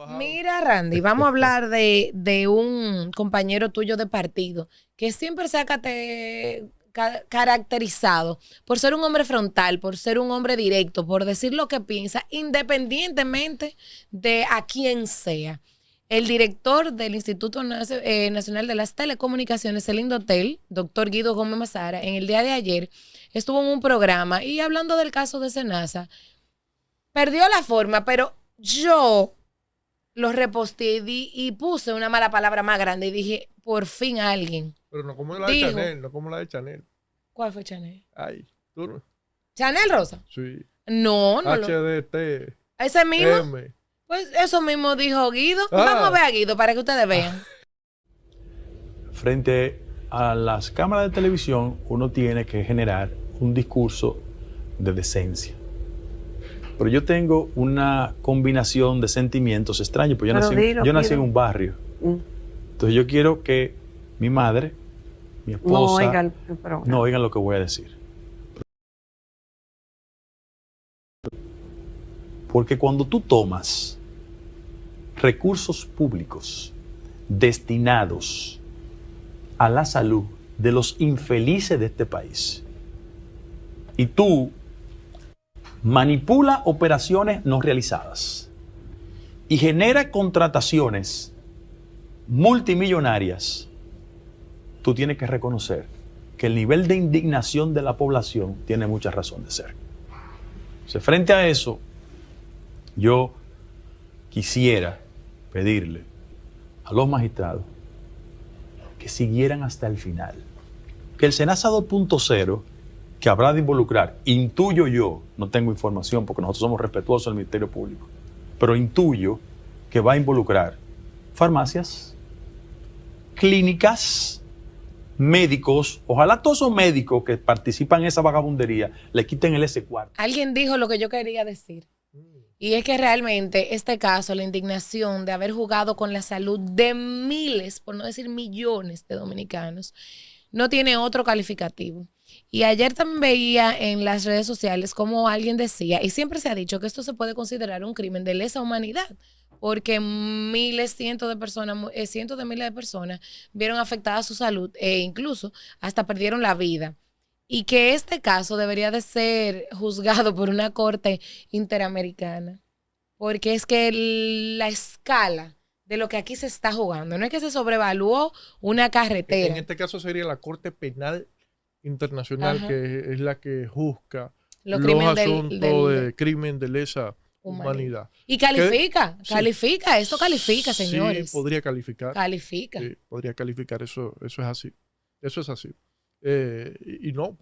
Mira, Randy, vamos a hablar de un compañero tuyo de partido que siempre se ha caracterizado por ser un hombre frontal, por ser un hombre directo, por decir lo que piensa, independientemente de a quién sea. El director del Instituto Nacional de las Telecomunicaciones, el Indotel, doctor Guido Gómez Mazara, en el día de ayer estuvo en un programa y hablando del caso de Senasa, perdió la forma, pero yo lo reposté y puse una mala palabra más grande y dije, por fin alguien. Pero no como la de Chanel, no como la de Chanel. ¿Cuál fue Chanel? Ay, tú no. ¿Chanel Rosa? Sí. No. HDT. ¿Ese mismo? M. Pues eso mismo dijo Guido. Vamos a ver a Guido para que ustedes vean. Frente a las cámaras de televisión, uno tiene que generar un discurso de decencia. Pero yo tengo una combinación de sentimientos extraños, pues yo nací en un barrio. Entonces yo quiero que mi madre, mi esposa, no oigan lo que voy a decir. Porque cuando tú tomas recursos públicos destinados a la salud de los infelices de este país y tú manipula operaciones no realizadas y genera contrataciones multimillonarias, tú tienes que reconocer que el nivel de indignación de la población tiene mucha razón de ser. O sea, frente a eso, yo quisiera pedirle a los magistrados que siguieran hasta el final. Que el Senasa 2.0, que habrá de involucrar, intuyo yo, no tengo información porque nosotros somos respetuosos del Ministerio Público, pero intuyo que va a involucrar farmacias, clínicas, médicos, ojalá todos esos médicos que participan en esa vagabundería le quiten el S4. Alguien dijo lo que yo quería decir. Y es que realmente este caso, la indignación de haber jugado con la salud de miles, por no decir millones de dominicanos, no tiene otro calificativo. Y ayer también veía en las redes sociales como alguien decía, y siempre se ha dicho que esto se puede considerar un crimen de lesa humanidad, porque miles, cientos de miles de personas vieron afectada su salud e incluso hasta perdieron la vida. Y que este caso debería de ser juzgado por una corte interamericana. Porque es que la escala de lo que aquí se está jugando, no es que se sobrevaluó una carretera. En este caso sería la Corte Penal Internacional, que es la que juzga los asuntos de crimen de lesa humanidad. Y califica, esto califica, señores. Sí, podría calificar. Califica. Sí, podría calificar, eso es así. Eso es así. Y no,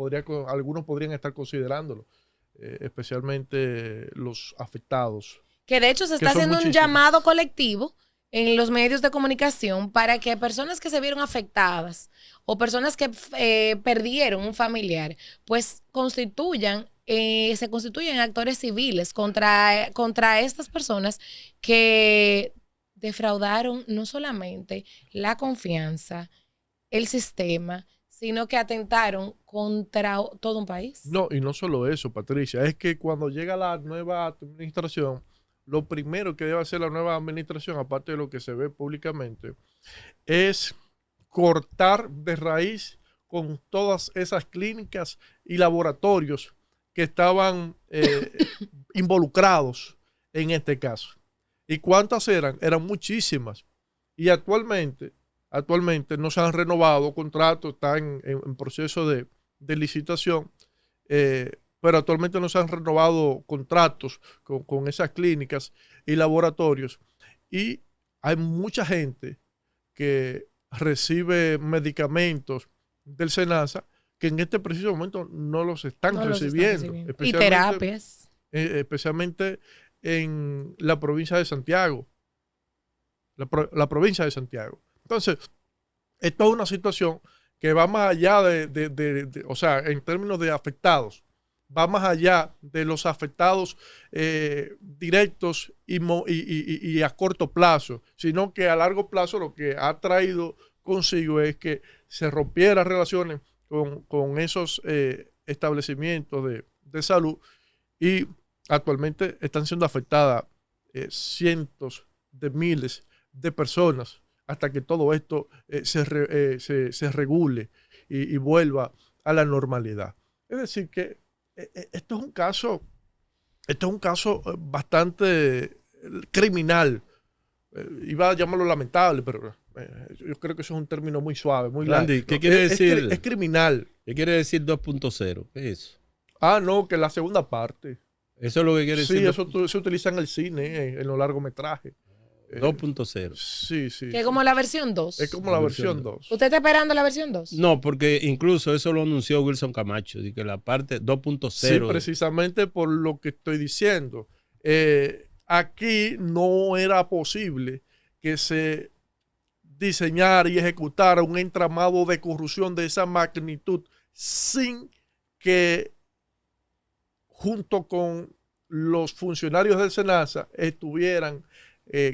algunos podrían estar considerándolo, especialmente los afectados. Que de hecho se está haciendo un llamado colectivo en los medios de comunicación para que personas que se vieron afectadas o personas que perdieron un familiar, pues se constituyan actores civiles contra estas personas que defraudaron no solamente la confianza, el sistema, sino que atentaron contra todo un país. No, y no solo eso, Patricia, es que cuando llega la nueva administración, lo primero que debe hacer la nueva administración, aparte de lo que se ve públicamente, es cortar de raíz con todas esas clínicas y laboratorios que estaban involucrados en este caso. ¿Y cuántas eran? Eran muchísimas. Y actualmente no se han renovado contratos, están en proceso de licitación, pero actualmente no se han renovado contratos con esas clínicas y laboratorios. Y hay mucha gente que recibe medicamentos del Senasa que en este preciso momento no los están recibiendo. Y terapias. Especialmente en la provincia de Santiago. La provincia de Santiago. Entonces, esto es una situación que va más allá o sea, en términos de afectados, va más allá de los afectados directos y a corto plazo, sino que a largo plazo lo que ha traído consigo es que se rompieran relaciones con esos establecimientos de salud y actualmente están siendo afectadas cientos de miles de personas hasta que todo esto se regule y vuelva a la normalidad. Es decir, que esto es un caso bastante criminal. Iba a llamarlo lamentable, pero yo creo que eso es un término muy suave, muy Randy, ¿qué quiere decir? Es criminal. ¿Qué quiere decir 2.0? ¿Qué es eso? No, que la segunda parte. Eso es lo que quiere Sí, decir. eso se utiliza en el cine, en los largometrajes. 2.0. Sí. Que es como la versión 2. Es como la versión 2. ¿Usted está esperando la versión 2? No, porque incluso eso lo anunció Wilson Camacho, de que la parte 2.0. Sí, precisamente por lo que estoy diciendo. Aquí no era posible que se diseñara y ejecutara un entramado de corrupción de esa magnitud sin que junto con los funcionarios del SENASA estuvieran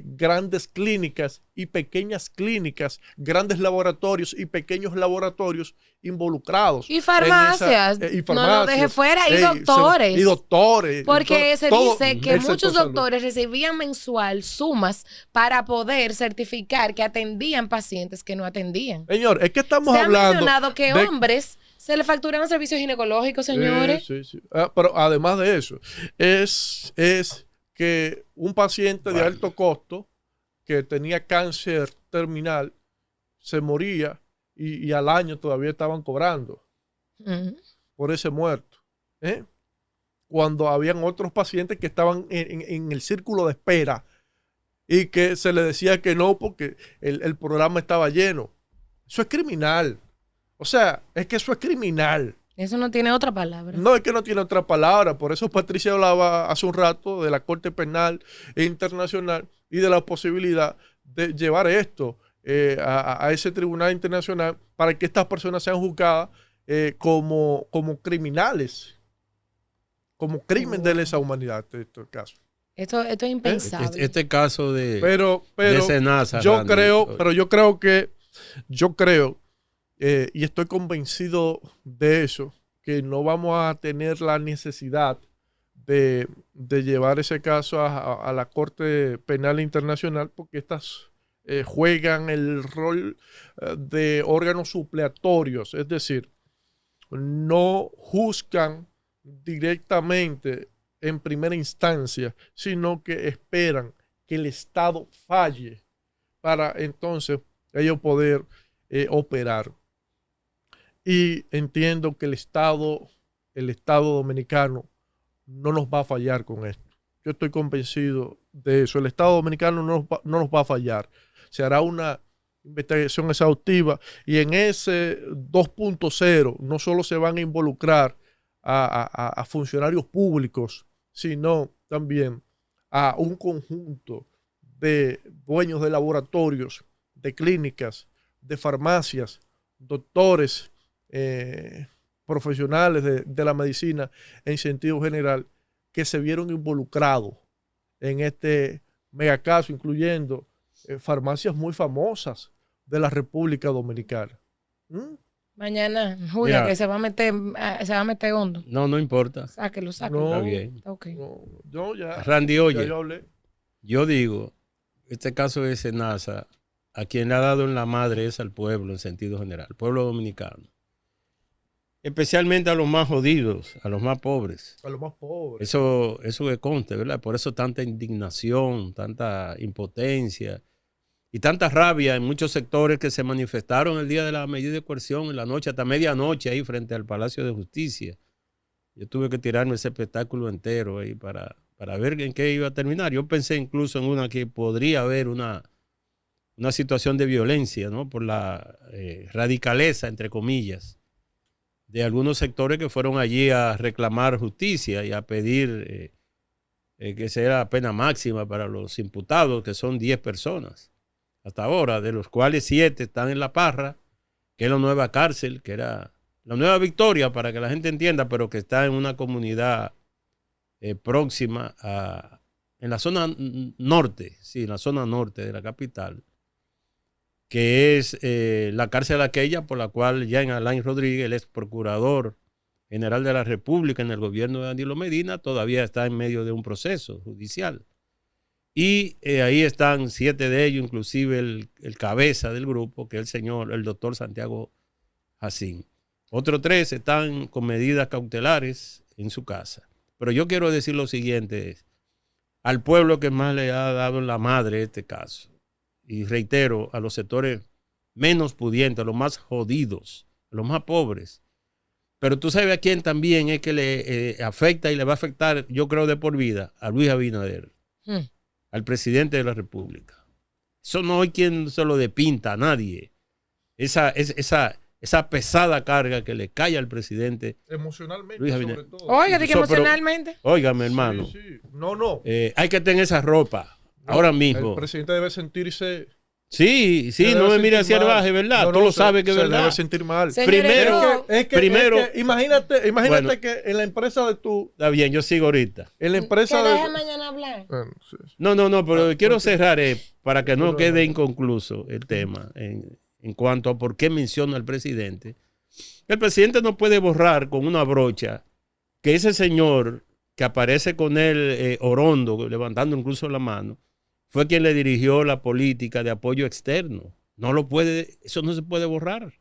grandes clínicas y pequeñas clínicas, grandes laboratorios y pequeños laboratorios involucrados. Y farmacias. No lo deje fuera. Y doctores. Y doctores. Porque se dice que el muchos sector salud. doctores recibían mensual sumas para poder certificar que atendían pacientes que no atendían. Señor, es que estamos Se ha hablando mencionado que hombres se le facturan servicios ginecológicos, señores. Sí. Pero además de eso, es que un paciente de alto costo que tenía cáncer terminal se moría y al año todavía estaban cobrando por ese muerto. Cuando habían otros pacientes que estaban en el círculo de espera y que se le decía que no porque el programa estaba lleno. Eso es criminal. O sea, es que eso es criminal. Eso no tiene otra palabra. No, es que no tiene otra palabra. Por eso Patricia hablaba hace un rato de la Corte Penal Internacional y de la posibilidad de llevar esto a ese tribunal internacional para que estas personas sean juzgadas como criminales, como crimen de lesa humanidad en estos casos. Esto es impensable. Este caso de SENASA, yo creo y estoy convencido de eso, que no vamos a tener la necesidad de llevar ese caso a la Corte Penal Internacional porque estas juegan el rol de órganos supletorios, es decir, no juzgan directamente en primera instancia, sino que esperan que el Estado falle para entonces ellos poder operar. Y entiendo que el Estado dominicano no nos va a fallar con esto. Yo estoy convencido de eso. El Estado dominicano no nos va a fallar. Se hará una investigación exhaustiva y en ese 2.0 no solo se van a involucrar a funcionarios públicos, sino también a un conjunto de dueños de laboratorios, de clínicas, de farmacias, doctores, profesionales de la medicina en sentido general que se vieron involucrados en este megacaso, incluyendo farmacias muy famosas de la República Dominicana. Mañana, Julia, que se va a meter hondo. No importa. Sáquelo. No, está bien. Okay. No, ya. Randy, oye, yo hablé. Yo digo, este caso de SENASA, a quien le ha dado en la madre es al pueblo en sentido general, pueblo dominicano. Especialmente a los más jodidos, a los más pobres. A los más pobres. Eso que conste, ¿verdad? Por eso tanta indignación, tanta impotencia y tanta rabia en muchos sectores que se manifestaron el día de la medida de coerción, en la noche, hasta medianoche ahí frente al Palacio de Justicia. Yo tuve que tirarme ese espectáculo entero ahí para ver en qué iba a terminar. Yo pensé incluso en una que podría haber una situación de violencia, ¿no? Por la radicaleza, entre comillas, de algunos sectores que fueron allí a reclamar justicia y a pedir que sea pena máxima para los imputados, que son 10 personas hasta ahora, de los cuales 7 están en La Parra, que es la nueva cárcel, que era la nueva Victoria, para que la gente entienda, pero que está en una comunidad próxima en la zona norte, sí, en la zona norte de la capital, que es la cárcel aquella por la cual Jean Alain Rodríguez, el ex procurador general de la República en el gobierno de Danilo Medina, todavía está en medio de un proceso judicial. Y ahí están 7 de ellos, inclusive el cabeza del grupo, que es el doctor Santiago Jacín. Otros 3 están con medidas cautelares en su casa. Pero yo quiero decir lo siguiente, al pueblo que más le ha dado la madre este caso, y reitero, a los sectores menos pudientes, a los más jodidos, a los más pobres. Pero tú sabes a quién también es que le afecta y le va a afectar, yo creo, de por vida, a Luis Abinader, al presidente de la República. Eso no hay quien se lo despinta a nadie. Esa pesada carga que le cae al presidente. Emocionalmente, Luis sobre Abinader. todo. Oiga, que emocionalmente. Óigame, hermano. Sí, sí. No. Hay que tener esa ropa ahora mismo. El presidente debe sentirse... Sí, se no debe me mire sentir hacia mal. abajo, es verdad. No, Tú lo sabes que es se verdad. debe sentir mal. Señores, Primero, Es que imagínate Bueno. que en la empresa de tu... Está bien, yo sigo ahorita. En la empresa que de... deje mañana hablar. Bueno, sí. No, pero quiero cerrar para que no Pero- quede inconcluso el tema en cuanto a por qué menciona al presidente. El presidente no puede borrar con una brocha que ese señor que aparece con él orondo, levantando incluso la mano, fue quien le dirigió la política de apoyo externo. Eso no se puede borrar.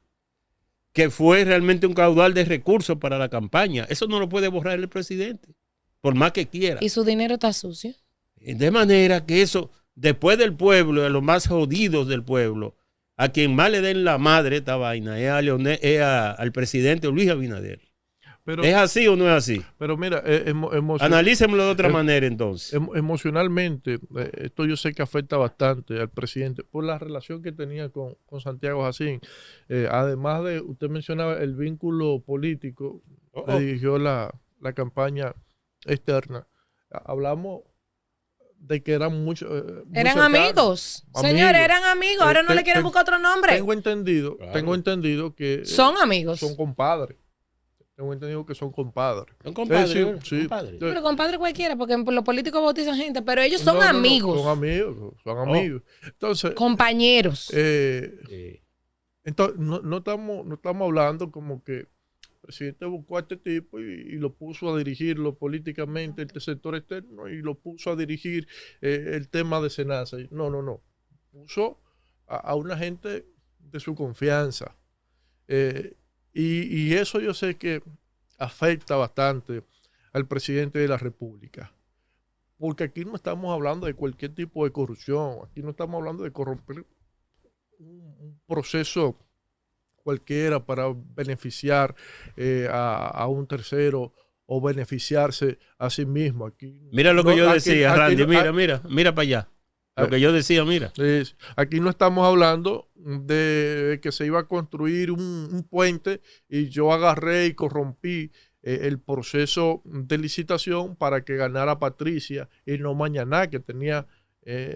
Que fue realmente un caudal de recursos para la campaña. Eso no lo puede borrar el presidente, por más que quiera. Y su dinero está sucio. De manera que eso, después del pueblo, de los más jodidos del pueblo, a quien más le den la madre esta vaina es al presidente Luis Abinader. Pero, ¿Es así o no es así? pero mira, Analícemelo de otra manera entonces. emocionalmente, esto yo sé que afecta bastante al presidente por la relación que tenía con Santiago Jacín. Además de, usted mencionaba el vínculo político, le dirigió la campaña externa. Hablamos de que eran muchos. Eran amigos. Señores, eran amigos. Ahora no le quieren buscar otro nombre. Tengo entendido que Son amigos. son compadres. Tengo entendido que son compadres. Son compadres. Sí. Compadres. Pero compadre cualquiera, porque los políticos bautizan gente, pero ellos son No, amigos. Son amigos. Entonces, Compañeros. entonces no estamos hablando como que el presidente buscó a este tipo y lo puso a dirigirlo políticamente, el sector externo, y lo puso a dirigir el tema de Senasa. No. Puso a una gente de su confianza. Y eso yo sé que afecta bastante al presidente de la República. Porque aquí no estamos hablando de cualquier tipo de corrupción. Aquí no estamos hablando de corromper un proceso cualquiera para beneficiar a un tercero o beneficiarse a sí mismo. Aquí, Mira lo que yo decía, Randy. no- Mira para allá. Lo que yo decía, mira. Aquí no estamos hablando de que se iba a construir un puente y yo agarré y corrompí el proceso de licitación para que ganara Patricia y no Mañana, que tenía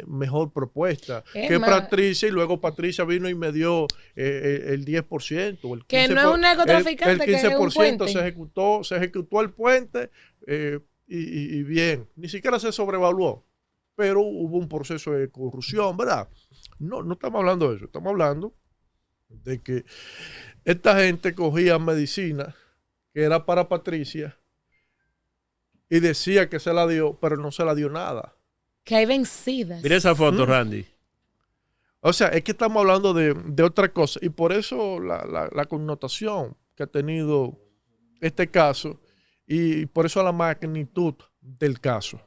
mejor propuesta que Patricia, y luego Patricia vino y me dio el 10%. El 15%, que no es un narcotraficante, el 15% que es un puente. se ejecutó el puente y bien, ni siquiera se sobrevaluó, pero hubo un proceso de corrupción, ¿verdad? No estamos hablando de eso, estamos hablando de que esta gente cogía medicina que era para Patricia y decía que se la dio, pero no se la dio nada. Que hay vencidas. Mira esa foto, Randy. O sea, es que estamos hablando de otra cosa, y por eso la connotación que ha tenido este caso, y por eso la magnitud del caso.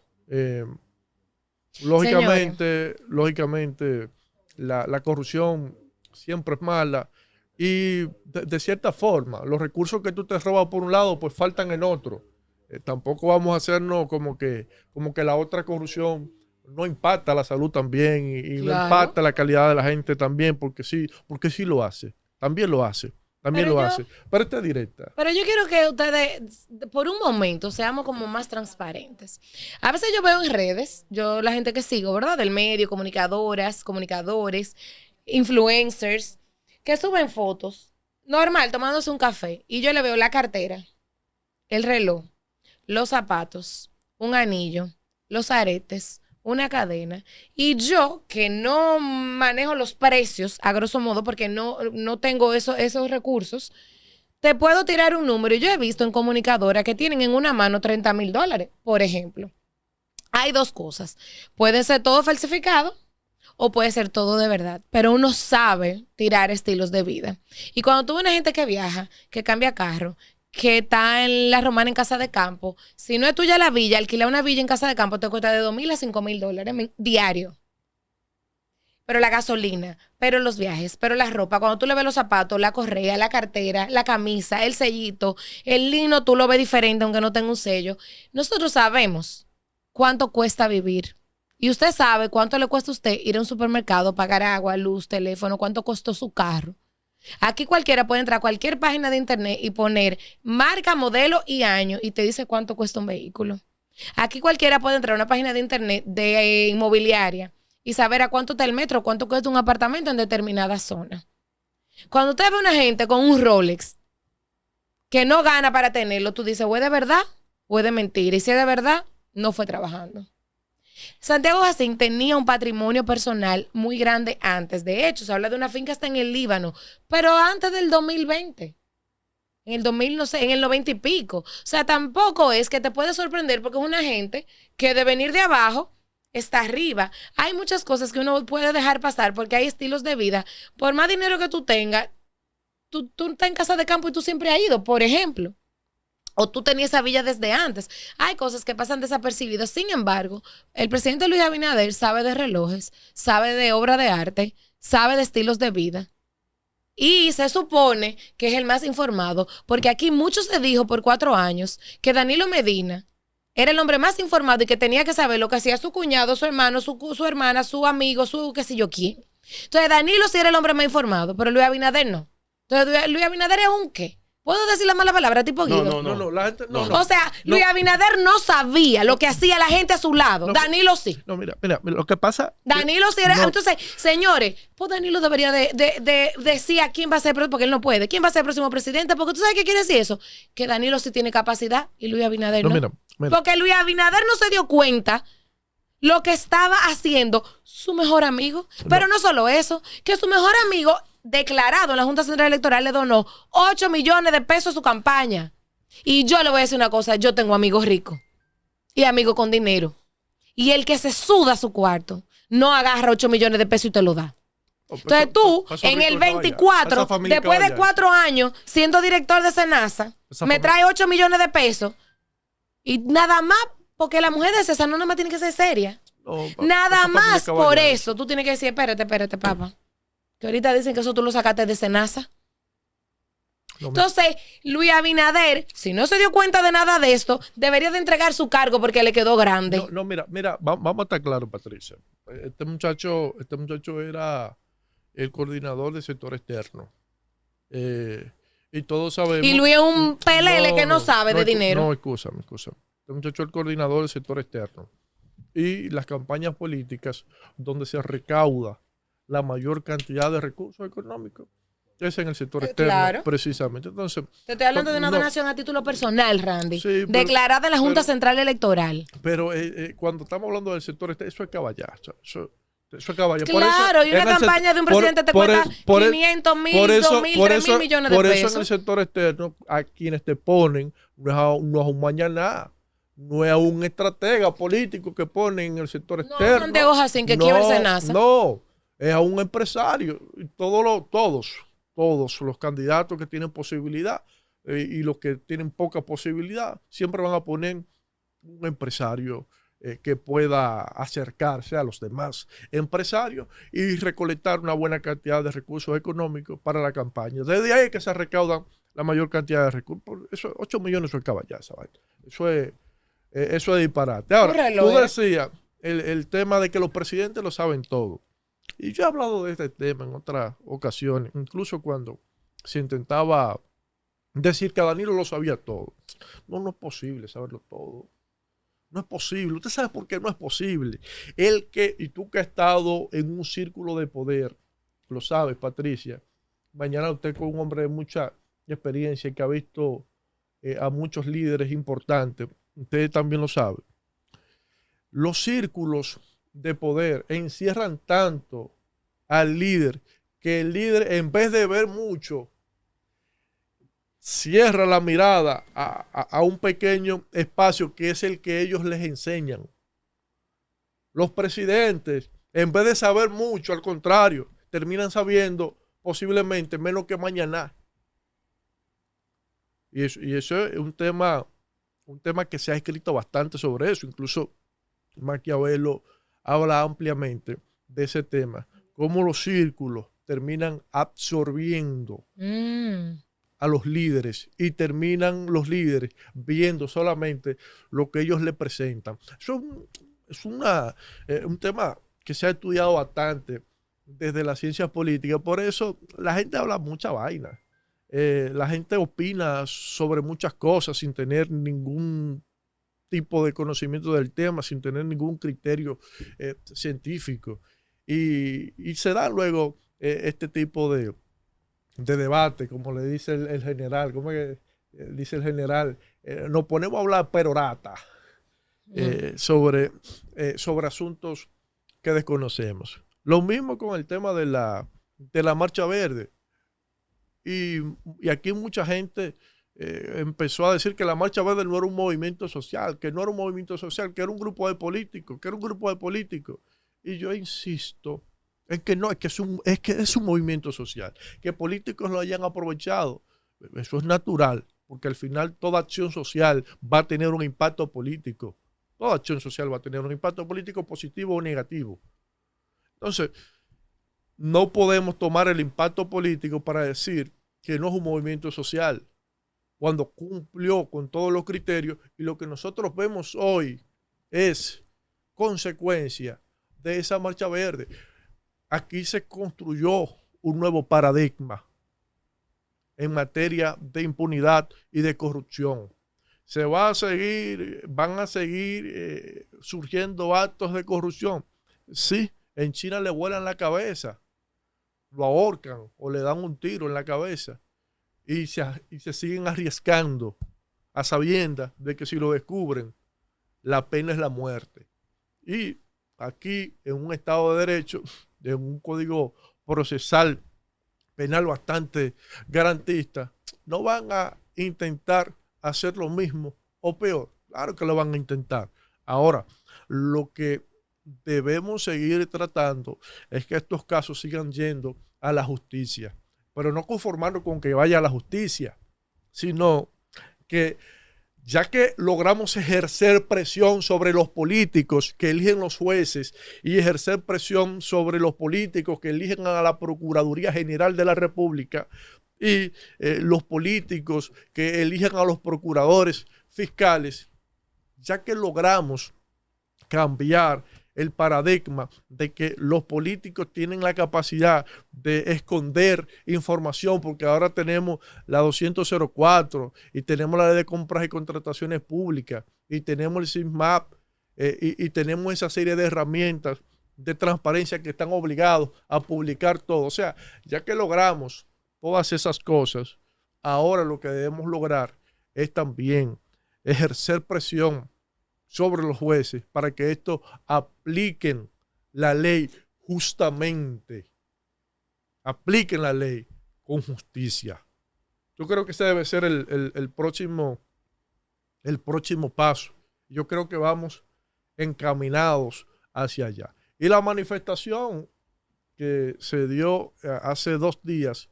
Lógicamente, la corrupción siempre es mala, y de cierta forma, los recursos que tú te robas por un lado, pues faltan en otro. Tampoco vamos a hacernos como que la otra corrupción no impacta la salud también, y no impacta la calidad de la gente también, porque sí lo hace. También lo hace. Pero esta es directa. Pero yo quiero que ustedes, por un momento, seamos como más transparentes. A veces yo veo en redes, la gente que sigo, ¿verdad? Del medio, comunicadoras, comunicadores, influencers, que suben fotos, normal, tomándose un café, y yo le veo la cartera, el reloj, los zapatos, un anillo, los aretes, una cadena, y yo, que no manejo los precios a grosso modo porque no tengo esos recursos, te puedo tirar un número. Yo he visto en comunicadoras que tienen en una mano $30,000, por ejemplo. Hay dos cosas. Puede ser todo falsificado o puede ser todo de verdad, pero uno sabe tirar estilos de vida. Y cuando tú ves una gente que viaja, que cambia carro, que está en la Romana en casa de campo, si no es tuya la villa, alquilar una villa en casa de campo te cuesta de $2,000 a $5,000 diario. Pero la gasolina, pero los viajes, pero la ropa, cuando tú le ves los zapatos, la correa, la cartera, la camisa, el sellito, el lino, tú lo ves diferente aunque no tenga un sello. Nosotros sabemos cuánto cuesta vivir. Y usted sabe cuánto le cuesta a usted ir a un supermercado, pagar agua, luz, teléfono, cuánto costó su carro. Aquí cualquiera puede entrar a cualquier página de internet y poner marca, modelo y año y te dice cuánto cuesta un vehículo. Aquí cualquiera puede entrar a una página de internet de inmobiliaria y saber a cuánto está el metro, cuánto cuesta un apartamento en determinada zona. Cuando usted ve a una gente con un Rolex que no gana para tenerlo, tú dices, ¿o es de verdad o es de mentira? Y si es de verdad, no fue trabajando. Santiago Jacín tenía un patrimonio personal muy grande antes. De hecho, se habla de una finca hasta en el Líbano, pero antes del 2020. En el 2000, no sé, en el 90 y pico. O sea, tampoco es que te puede sorprender porque es una gente que de venir de abajo está arriba. Hay muchas cosas que uno puede dejar pasar porque hay estilos de vida. Por más dinero que tú tengas, tú estás en casa de campo y tú siempre has ido, por ejemplo. O tú tenías esa villa desde antes. Hay cosas que pasan desapercibidas. Sin embargo, el presidente Luis Abinader sabe de relojes, sabe de obra de arte, sabe de estilos de vida. Y se supone que es el más informado, porque aquí mucho se dijo por 4 años que Danilo Medina era el hombre más informado y que tenía que saber lo que hacía su cuñado, su hermano, su hermana, su amigo, su qué sé yo quién. Entonces Danilo sí era el hombre más informado, pero Luis Abinader no. Entonces Luis Abinader es un ¿qué? ¿Puedo decir la mala palabra tipo Guido? No, la gente no. O sea, Luis Abinader no sabía lo que hacía la gente a su lado. Danilo sí. No, mira, lo que pasa. Danilo sí era. Entonces, señores, pues Danilo debería de decir a quién va a ser, porque él no puede. ¿Quién va a ser el próximo presidente? Porque tú sabes qué quiere decir eso. Que Danilo sí tiene capacidad y Luis Abinader no. Mira. Porque Luis Abinader no se dio cuenta lo que estaba haciendo su mejor amigo. Pero no solo eso, que su mejor amigo declarado en la Junta Central Electoral le donó 8 millones de pesos a su campaña. Y yo le voy a decir una cosa, yo tengo amigos ricos y amigos con dinero. Y el que se suda su cuarto no agarra 8 millones de pesos y te lo da. Entonces tú, en el 24, después de 4 años siendo director de Senasa, me trae 8 millones de pesos y nada más porque la mujer de César no nada más tiene que ser seria. Nada más por eso tú tienes que decir, espérate, papá. Que ahorita dicen que eso tú lo sacaste de Senasa. Entonces, Luis Abinader, si no se dio cuenta de nada de esto, debería de entregar su cargo porque le quedó grande. Mira, vamos a estar claros, Patricia. Este muchacho era el coordinador del sector externo. Y todos sabemos. Y Luis es un pelele que no sabe de dinero. No, escúchame. Este muchacho es el coordinador del sector externo. Y las campañas políticas donde se recauda la mayor cantidad de recursos económicos es en el sector externo, claro. Precisamente. Entonces, te estoy hablando de una donación a título personal, Randy, sí, declarada en la Junta Central Electoral. Pero cuando estamos hablando del sector externo, eso es caballar. Eso es caballar. Claro, y una campaña de un presidente te cuesta 500 mil, 2 mil, 3 mil millones de pesos. Por eso en el sector externo, a quienes te ponen, no es un mañana. No es un estratega político que pone en el sector externo. No, Santiago Jacín que quiebra Senasa. No, es a un empresario. Todos los candidatos que tienen posibilidad y los que tienen poca posibilidad, siempre van a poner un empresario que pueda acercarse a los demás empresarios y recolectar una buena cantidad de recursos económicos para la campaña. Desde ahí es que se recaudan la mayor cantidad de recursos. Eso, 8 millones, eso es caballar, ¿sabes? Eso es disparate. Ahora, tú decías el tema de que los presidentes lo saben todo. Y yo he hablado de este tema en otras ocasiones, incluso cuando se intentaba decir que Danilo lo sabía todo. No es posible saberlo todo. No es posible. Usted sabe por qué no es posible. Y tú que has estado en un círculo de poder, lo sabes, Patricia. Mañana usted con un hombre de mucha experiencia y que ha visto a muchos líderes importantes, usted también lo sabe. Los círculos de poder encierran tanto al líder que el líder, en vez de ver mucho, cierra la mirada a un pequeño espacio que es el que ellos les enseñan. Los presidentes, en vez de saber mucho, al contrario, terminan sabiendo posiblemente menos que mañana. Y eso es un tema que se ha escrito bastante sobre eso. Incluso Maquiavelo habla ampliamente de ese tema, cómo los círculos terminan absorbiendo a los líderes y terminan los líderes viendo solamente lo que ellos le presentan. Eso es un tema que se ha estudiado bastante desde la ciencia política. Por eso la gente habla mucha vaina. La gente opina sobre muchas cosas sin tener ningún tipo de conocimiento del tema, sin tener ningún criterio científico. Y se da luego este tipo de debate, como le dice el general. ¿Cómo es que dice el general? Nos ponemos a hablar perorata sobre asuntos que desconocemos. Lo mismo con el tema de la Marcha Verde. Y aquí mucha gente empezó a decir que la Marcha Verde no era un movimiento social, que no era un movimiento social, que era un grupo de políticos, Y yo insisto en que no, es que es un movimiento social. Que políticos lo hayan aprovechado, eso es natural, porque al final toda acción social va a tener un impacto político. Toda acción social va a tener un impacto político positivo o negativo. Entonces, no podemos tomar el impacto político para decir que no es un movimiento social, cuando cumplió con todos los criterios, y lo que nosotros vemos hoy es consecuencia de esa Marcha Verde. Aquí se construyó un nuevo paradigma en materia de impunidad y de corrupción. Van a seguir surgiendo actos de corrupción. Sí, en China le vuelan la cabeza, lo ahorcan o le dan un tiro en la cabeza y se siguen arriesgando a sabiendas de que si lo descubren, la pena es la muerte. Y aquí, en un Estado de Derecho, en un código procesal penal bastante garantista, no van a intentar hacer lo mismo o peor. Claro que lo van a intentar. Ahora, lo que debemos seguir tratando es que estos casos sigan yendo a la justicia, pero no conformarnos con que vaya a la justicia, sino que ya que logramos ejercer presión sobre los políticos que eligen los jueces y ejercer presión sobre los políticos que eligen a la Procuraduría General de la República y los políticos que eligen a los procuradores fiscales, ya que logramos cambiar el paradigma de que los políticos tienen la capacidad de esconder información, porque ahora tenemos la 20004 y tenemos la ley de compras y contrataciones públicas y tenemos el SISMAP y tenemos esa serie de herramientas de transparencia que están obligados a publicar todo. O sea, ya que logramos todas esas cosas, ahora lo que debemos lograr es también ejercer presión sobre los jueces para que estos apliquen la ley justamente, apliquen la ley con justicia. Yo creo que ese debe ser el próximo paso. Yo creo que vamos encaminados hacia allá. Y la manifestación que se dio hace 2 días,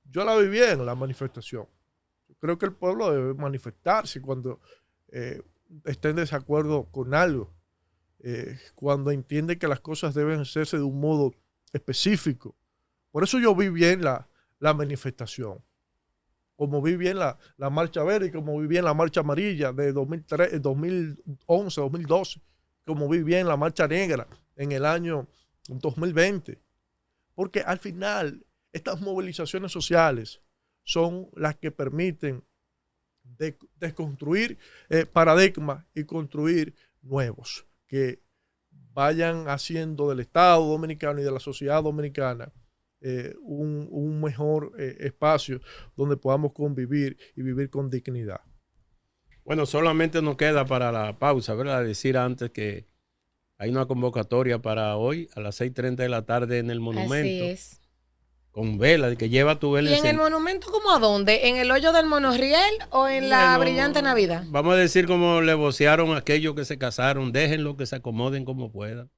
yo la vi bien, la manifestación. Yo creo que el pueblo debe manifestarse cuando está en desacuerdo con algo, cuando entiende que las cosas deben hacerse de un modo específico. Por eso yo vi bien la manifestación, como vi bien la Marcha Verde, como vi bien la Marcha Amarilla de 2011, 2012, como vi bien la Marcha Negra en el año 2020. Porque al final estas movilizaciones sociales son las que permiten desconstruir paradigmas y construir nuevos que vayan haciendo del Estado dominicano y de la sociedad dominicana un mejor espacio donde podamos convivir y vivir con dignidad. Bueno, solamente nos queda para la pausa, ¿verdad? Decir antes que hay una convocatoria para hoy a las 6:30 de la tarde en el Monumento. Así es. Con vela, de que lleva tu vela. ¿Y en el Monumento cómo a dónde? ¿En el hoyo del monorriel o en la brillante Navidad? Vamos a decir como le vocearon a aquellos que se casaron, déjenlo que se acomoden como puedan.